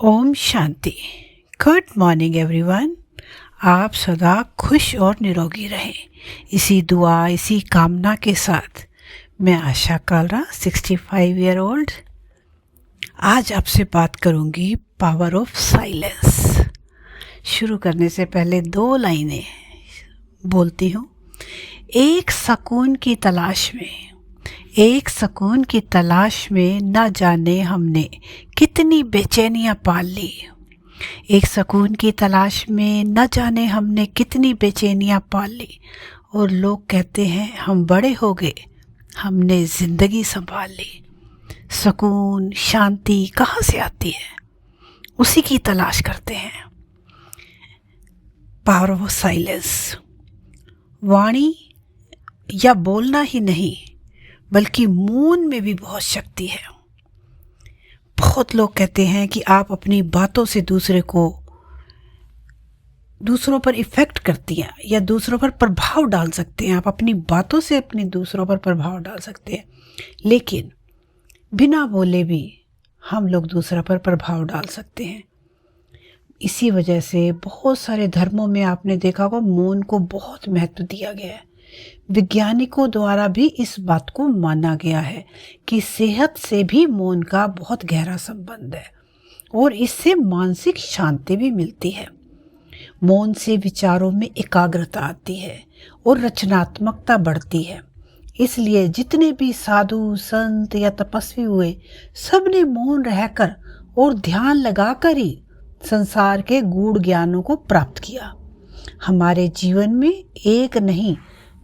ओम शांति। Good morning everyone. आप सदा खुश और निरोगी रहें, इसी दुआ इसी कामना के साथ मैं आशा कालरा 65 ईयर ओल्ड आज आपसे बात करूंगी पावर ऑफ साइलेंस। शुरू करने से पहले 2 लाइनें बोलती हूँ। एक सुकून की तलाश में न जाने हमने कितनी बेचैनियाँ पाल ली। एक सुकून की तलाश में न जाने हमने कितनी बेचैनियाँ पाल ली। और लोग कहते हैं हम बड़े हो गए, हमने ज़िंदगी संभाल ली। सुकून शांति कहाँ से आती है? उसी की तलाश करते हैं। Power of silence. वाणी या बोलना ही नहीं बल्कि मौन में भी बहुत शक्ति है। बहुत लोग कहते हैं कि आप अपनी बातों से दूसरों पर इफ़ेक्ट करती हैं या दूसरों पर प्रभाव डाल सकते हैं। आप अपनी बातों से दूसरों पर प्रभाव डाल सकते हैं, लेकिन बिना बोले भी हम लोग दूसरों पर प्रभाव डाल सकते हैं। इसी वजह से बहुत सारे धर्मों में आपने देखा होगा मौन को बहुत महत्व दिया गया है। वैज्ञानिकों द्वारा भी इस बात को माना गया है कि सेहत से भी मौन का बहुत गहरा संबंध है और इससे मानसिक शांति भी मिलती है। मौन से विचारों में एकाग्रता आती है और रचनात्मकता बढ़ती है। इसलिए जितने भी साधु संत या तपस्वी हुए, सब ने मौन रहकर और ध्यान लगाकर ही संसार के गूढ़ ज्ञानों को प्राप्त किया। हमारे जीवन में एक नहीं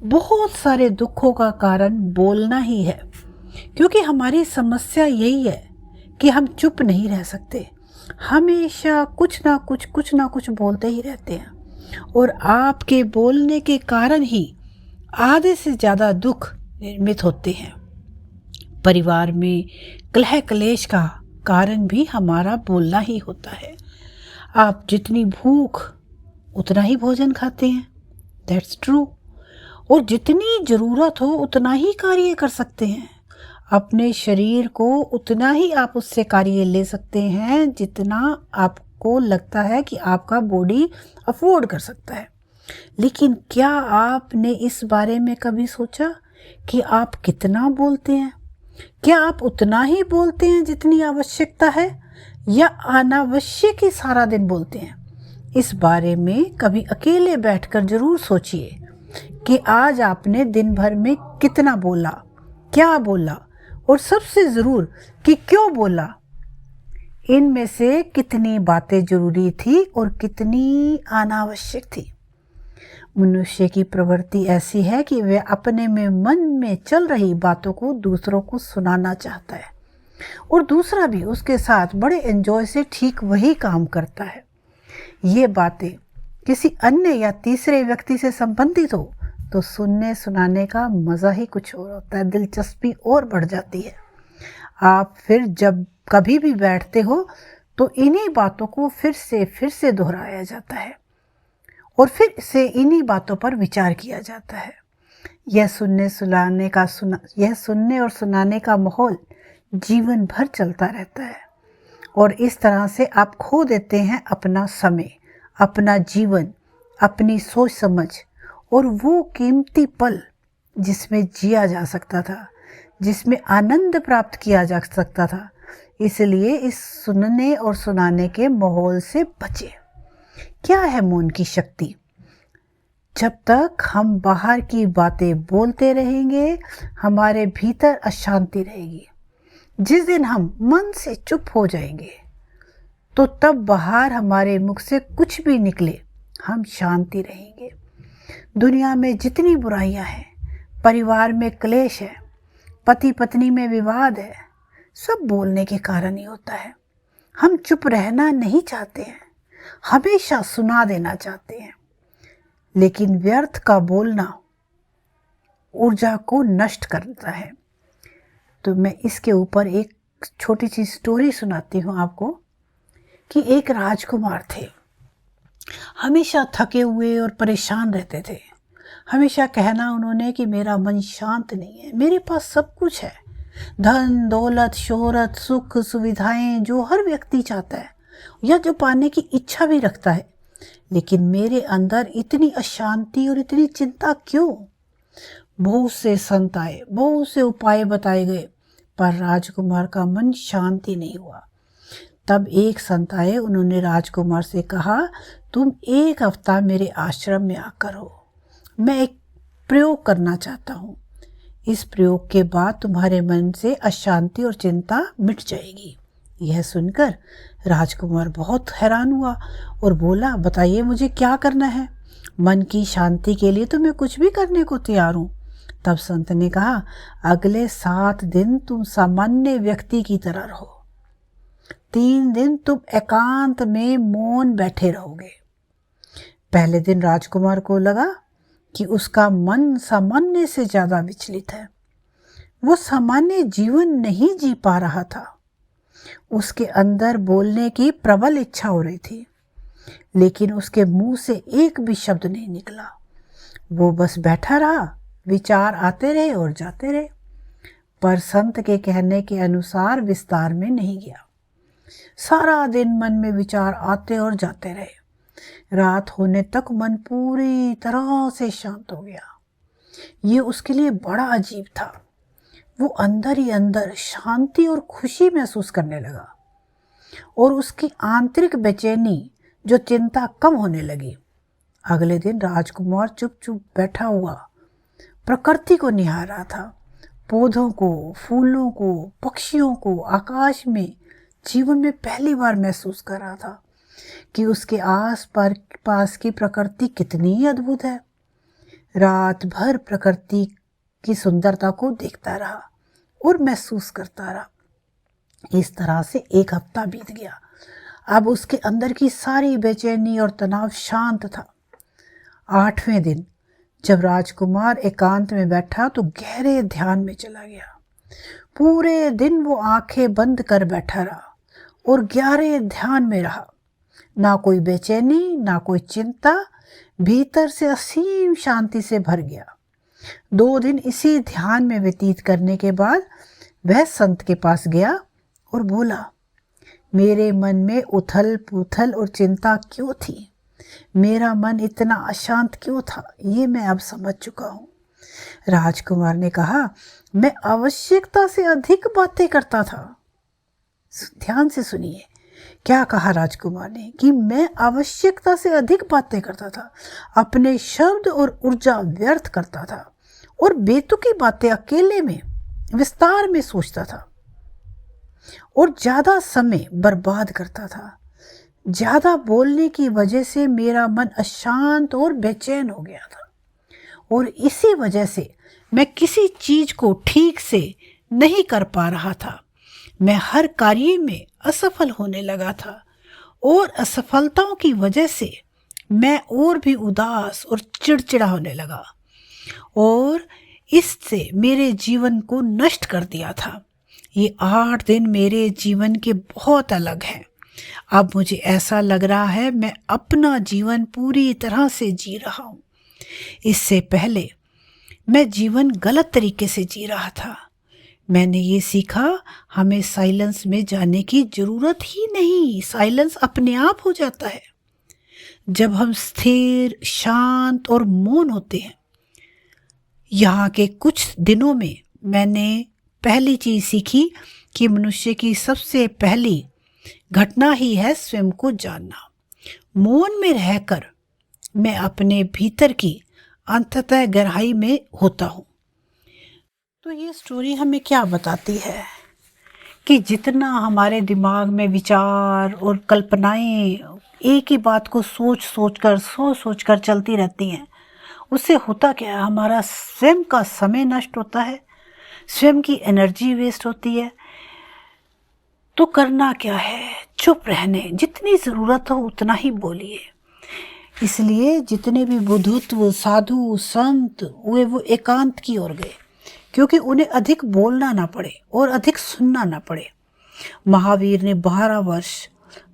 बहुत सारे दुखों का कारण बोलना ही है, क्योंकि हमारी समस्या यही है कि हम चुप नहीं रह सकते। हमेशा कुछ ना कुछ बोलते ही रहते हैं और आपके बोलने के कारण ही आधे से ज़्यादा दुख निर्मित होते हैं। परिवार में कलह क्लेश का कारण भी हमारा बोलना ही होता है। आप जितनी भूख उतना ही भोजन खाते हैं, दैट्स ट्रू। और जितनी ज़रूरत हो उतना ही कार्य कर सकते हैं। अपने शरीर को उतना ही आप उससे कार्य ले सकते हैं जितना आपको लगता है कि आपका बॉडी अफोर्ड कर सकता है। लेकिन क्या आपने इस बारे में कभी सोचा कि आप कितना बोलते हैं? क्या आप उतना ही बोलते हैं जितनी आवश्यकता है, या अनावश्यक ही सारा दिन बोलते हैं? इस बारे में कभी अकेले बैठकर ज़रूर सोचिए कि आज आपने दिन भर में कितना बोला, क्या बोला, और सबसे ज़रूर कि क्यों बोला। इनमें से कितनी बातें ज़रूरी थी और कितनी अनावश्यक थी। मनुष्य की प्रवृत्ति ऐसी है कि वह अपने में मन में चल रही बातों को दूसरों को सुनाना चाहता है और दूसरा भी उसके साथ बड़े एंजॉय से ठीक वही काम करता है। ये बातें किसी अन्य या तीसरे व्यक्ति से संबंधित हो तो सुनने सुनाने का मज़ा ही कुछ और होता है, दिलचस्पी और बढ़ जाती है। आप फिर जब कभी भी बैठते हो तो इन्हीं बातों को फिर से दोहराया जाता है और फिर से इन्हीं बातों पर विचार किया जाता है। यह सुनने और सुनाने का माहौल जीवन भर चलता रहता है और इस तरह से आप खो देते हैं अपना समय, अपना जीवन, अपनी सोच समझ और वो कीमती पल जिसमें जिया जा सकता था, जिसमें आनंद प्राप्त किया जा सकता था। इसलिए इस सुनने और सुनाने के माहौल से बचें। क्या है मौन की शक्ति? जब तक हम बाहर की बातें बोलते रहेंगे, हमारे भीतर अशांति रहेगी। जिस दिन हम मन से चुप हो जाएंगे तो तब बाहर हमारे मुख से कुछ भी निकले, हम शांति रहेंगे। दुनिया में जितनी बुराइयां हैं, परिवार में क्लेश है, पति पत्नी में विवाद है, सब बोलने के कारण ही होता है। हम चुप रहना नहीं चाहते हैं, हमेशा सुना देना चाहते हैं, लेकिन व्यर्थ का बोलना ऊर्जा को नष्ट करता है। तो मैं इसके ऊपर एक छोटी सी स्टोरी सुनाती हूँ आपको कि एक राजकुमार थे। हमेशा थके हुए और परेशान रहते थे। हमेशा कहना उन्होंने कि मेरा मन शांत नहीं है, मेरे पास सब कुछ है, धन दौलत शोहरत सुख सुविधाएं जो हर व्यक्ति चाहता है, या जो पाने की इच्छा भी रखता है, लेकिन मेरे अंदर इतनी अशांति और इतनी चिंता क्यों? बहुत से संत आए, बहुत से उपाय बताए गए, पर राजकुमार का मन शांति नहीं हुआ। तब एक संत आए, उन्होंने राजकुमार से कहा, तुम 1 हफ्ता मेरे आश्रम में आकर हो। मैं एक प्रयोग करना चाहता हूँ। इस प्रयोग के बाद तुम्हारे मन से अशांति और चिंता मिट जाएगी। यह सुनकर राजकुमार बहुत हैरान हुआ और बोला, बताइए मुझे क्या करना है? मन की शांति के लिए तो मैं कुछ भी करने को तैयार हूँ। तब संत ने कहा, अगले 7 दिन तुम सामान्य व्यक्ति की तरह रहो। 3 दिन तुम एकांत में मौन बैठे रहोगे। पहले दिन राजकुमार को लगा कि उसका मन सामान्य से ज्यादा विचलित है। वो सामान्य जीवन नहीं जी पा रहा था। उसके अंदर बोलने की प्रबल इच्छा हो रही थी, लेकिन उसके मुंह से एक भी शब्द नहीं निकला। वो बस बैठा रहा, विचार आते रहे और जाते रहे, पर संत के कहने के अनुसार विस्तार में नहीं गया। सारा दिन मन में विचार आते और जाते रहे। रात होने तक मन पूरी तरह से शांत हो गया। ये उसके लिए बड़ा अजीब था। वो अंदर ही अंदर शांति और खुशी महसूस करने लगा और उसकी आंतरिक बेचैनी जो चिंता कम होने लगी। अगले दिन राजकुमार चुप-चुप बैठा हुआ प्रकृति को निहार रहा था। पौधों को, फूलों को, पक्षियों को, आकाश में जीवन में पहली बार महसूस कर रहा था कि उसके आस पास की प्रकृति कितनी अद्भुत है। रात भर प्रकृति की सुंदरता को देखता रहा और महसूस करता रहा। इस तरह से 1 हफ्ता बीत गया। अब उसके अंदर की सारी बेचैनी और तनाव शांत था। 8वें दिन जब राजकुमार एकांत में बैठा तो गहरे ध्यान में चला गया। पूरे दिन वो आंखें बंद कर बैठा रहा और गहरे ध्यान में रहा। ना कोई बेचैनी, ना कोई चिंता, भीतर से असीम शांति से भर गया। 2 दिन इसी ध्यान में व्यतीत करने के बाद वह संत के पास गया और बोला, मेरे मन में उथल पुथल और चिंता क्यों थी? मेरा मन इतना अशांत क्यों था? ये मैं अब समझ चुका हूँ। राजकुमार ने कहा, मैं आवश्यकता से अधिक बातें करता था। ध्यान से सुनिए, क्या कहा राजकुमार ने कि मैं आवश्यकता से अधिक बातें करता था, अपने शब्द और ऊर्जा व्यर्थ करता था और बेतुकी बातें अकेले में विस्तार में सोचता था और ज्यादा समय बर्बाद करता था। ज्यादा बोलने की वजह से मेरा मन अशांत और बेचैन हो गया था और इसी वजह से मैं किसी चीज को ठीक से नहीं कर पा रहा था। मैं हर कार्य में असफल होने लगा था और असफलताओं की वजह से मैं और भी उदास और चिड़चिड़ा होने लगा और इससे मेरे जीवन को नष्ट कर दिया था। ये 8 दिन मेरे जीवन के बहुत अलग हैं। अब मुझे ऐसा लग रहा है मैं अपना जीवन पूरी तरह से जी रहा हूँ। इससे पहले मैं जीवन गलत तरीके से जी रहा था। मैंने ये सीखा, हमें साइलेंस में जाने की जरूरत ही नहीं। साइलेंस अपने आप हो जाता है जब हम स्थिर, शांत और मौन होते हैं। यहाँ के कुछ दिनों में मैंने पहली चीज सीखी कि मनुष्य की सबसे पहली घटना ही है स्वयं को जानना। मौन में रहकर मैं अपने भीतर की अंततः गहराई में होता हूँ। तो ये स्टोरी हमें क्या बताती है कि जितना हमारे दिमाग में विचार और कल्पनाएं एक ही बात को सोच कर चलती रहती हैं, उससे होता क्या है, हमारा स्वयं का समय नष्ट होता है, स्वयं की एनर्जी वेस्ट होती है। तो करना क्या है, चुप रहने, जितनी ज़रूरत हो उतना ही बोलिए। इसलिए जितने भी बुद्धत्व साधु संत हुए वो एकांत की ओर गए, क्योंकि उन्हें अधिक बोलना ना पड़े और अधिक सुनना ना पड़े। महावीर ने 12 वर्ष,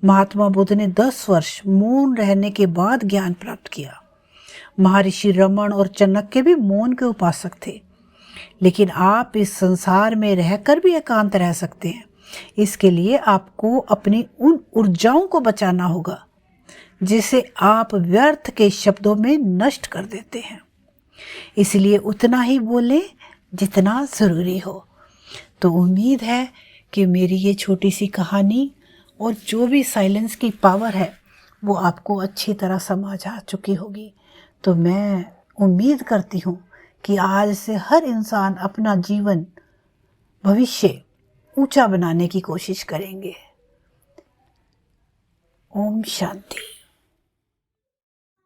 महात्मा बुद्ध ने 10 वर्ष मौन रहने के बाद ज्ञान प्राप्त किया। महर्षि रमन और चाणक्य भी मौन के उपासक थे। लेकिन आप इस संसार में रहकर भी एकांत रह सकते हैं इसके लिए आपको अपनी उन ऊर्जाओं को बचाना होगा जिसे आप व्यर्थ के शब्दों में नष्ट कर देते हैं। इसलिए उतना ही बोलें जितना ज़रूरी हो। तो उम्मीद है कि मेरी ये छोटी सी कहानी और जो भी साइलेंस की पावर है वो आपको अच्छी तरह समझ आ चुकी होगी। तो मैं उम्मीद करती हूँ कि आज से हर इंसान अपना जीवन भविष्य ऊंचा बनाने की कोशिश करेंगे। ओम शांति।